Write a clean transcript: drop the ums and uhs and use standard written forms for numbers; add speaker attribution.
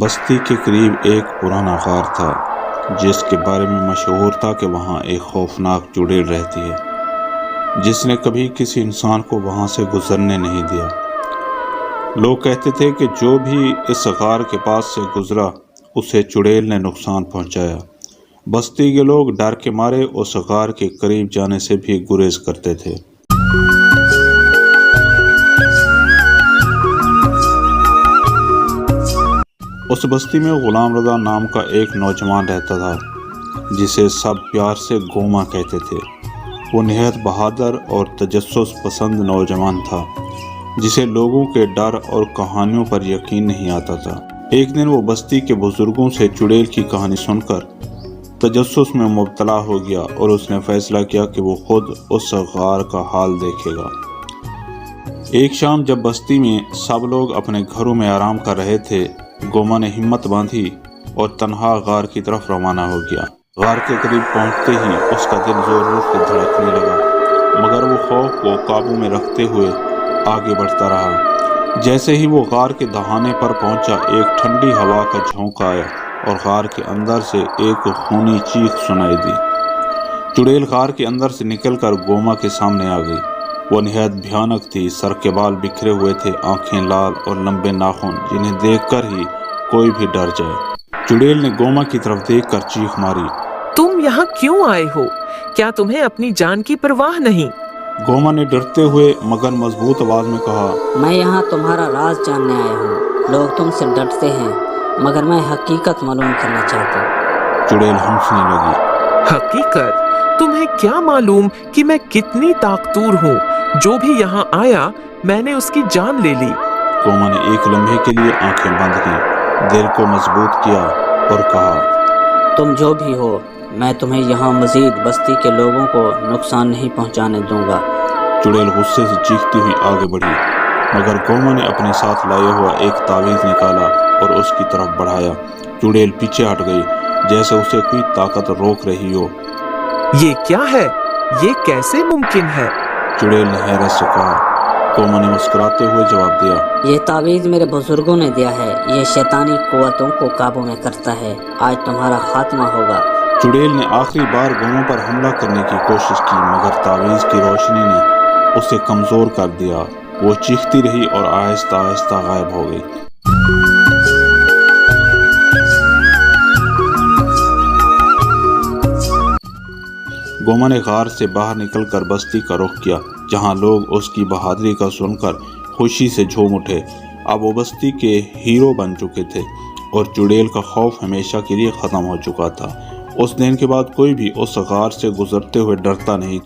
Speaker 1: بستی کے قریب ایک پرانا غار تھا جس کے بارے میں مشہور تھا کہ وہاں ایک خوفناک چڑیل رہتی ہے جس نے کبھی کسی انسان کو وہاں سے گزرنے نہیں دیا۔ لوگ کہتے تھے کہ جو بھی اس غار کے پاس سے گزرا اسے چڑیل نے نقصان پہنچایا۔ بستی کے لوگ ڈر کے مارے اس غار کے قریب جانے سے بھی گریز کرتے تھے۔ اس بستی میں غلام رضا نام کا ایک نوجوان رہتا تھا جسے سب پیار سے گوما کہتے تھے۔ وہ نہایت بہادر اور تجسس پسند نوجوان تھا جسے لوگوں کے ڈر اور کہانیوں پر یقین نہیں آتا تھا۔ ایک دن وہ بستی کے بزرگوں سے چڑیل کی کہانی سن کر تجسس میں مبتلا ہو گیا اور اس نے فیصلہ کیا کہ وہ خود اس غار کا حال دیکھے گا۔ ایک شام جب بستی میں سب لوگ اپنے گھروں میں آرام کر رہے تھے، گوما نے ہمت باندھی اور تنہا غار کی طرف روانہ ہو گیا۔ غار کے قریب پہنچتے ہی اس کا دل زور زور سے دھڑکنے لگا، مگر وہ خوف کو قابو میں رکھتے ہوئے آگے بڑھتا رہا۔ جیسے ہی وہ غار کے دہانے پر پہنچا، ایک ٹھنڈی ہوا کا جھونکا آیا اور غار کے اندر سے ایک خونی چیخ سنائی دی۔ چڑیل غار کے اندر سے نکل کر گوما کے سامنے آ گئی۔ وہ نہایت بھیانک تھی، سر کے بال بکھرے ہوئے تھے، آنکھیں لال اور لمبے ناخن جنہیں دیکھ کر ہی کوئی بھی ڈر جائے۔ چڑیل نے گوما کی طرف دیکھ کر چیخ ماری،
Speaker 2: تم یہاں کیوں آئے ہو؟ کیا تمہیں اپنی جان کی پرواہ نہیں؟
Speaker 1: گوما نے ڈرتے ہوئے مگر مضبوط آواز میں کہا،
Speaker 3: میں یہاں تمہارا راز جاننے آیا ہوں۔ لوگ تم سے ڈرتے ہیں مگر میں حقیقت معلوم کرنا چاہتا ہوں۔
Speaker 1: چڑیل ہنسنے لگی۔
Speaker 2: حقیقت؟ تمہیں کیا معلوم کہ میں کتنی طاقتور ہوں؟ جو بھی یہاں آیا میں نے اس کی جان لے لی۔
Speaker 1: گوما نے ایک لمحے کے لیے آنکھیں بند کی، دل کو مضبوط کیا اور کہا،
Speaker 3: تم جو بھی ہو، میں تمہیں یہاں مزید بستی کے لوگوں کو نقصان نہیں پہنچانے دوں گا۔
Speaker 1: چڑیل غصے سے چیختی ہوئی آگے بڑھی، مگر گوما نے اپنے ساتھ لائے ہوا ایک تعویذ نکالا اور اس کی طرف بڑھایا۔ چڑیل پیچھے ہٹ گئی جیسے اسے کوئی طاقت روک رہی ہو۔
Speaker 2: یہ کیا ہے؟ یہ کیسے ممکن ہے؟
Speaker 1: چڑیل نے حیرت سے کہا۔ گوما نے مسکراتے ہوئے جواب دیا،
Speaker 3: یہ تعویذ میرے بزرگوں نے دیا ہے، یہ شیطانی قوتوں کو قابو میں کرتا ہے۔ آج تمہارا خاتمہ ہوگا۔
Speaker 1: چڑیل نے آخری بار گوما پر حملہ کرنے کی کوشش کی مگر تعویذ کی روشنی نے اسے کمزور کر دیا۔ وہ چیختی رہی اور آہستہ آہستہ غائب ہو گئی۔ گوما نے غار سے باہر نکل کر بستی کا رخ کیا جہاں لوگ اس کی بہادری کا سن کر خوشی سے جھوم اٹھے۔ اب وہ بستی کے ہیرو بن چکے تھے اور چڑیل کا خوف ہمیشہ کے لیے ختم ہو چکا تھا۔ اس دن کے بعد کوئی بھی اس غار سے گزرتے ہوئے ڈرتا نہیں تھا۔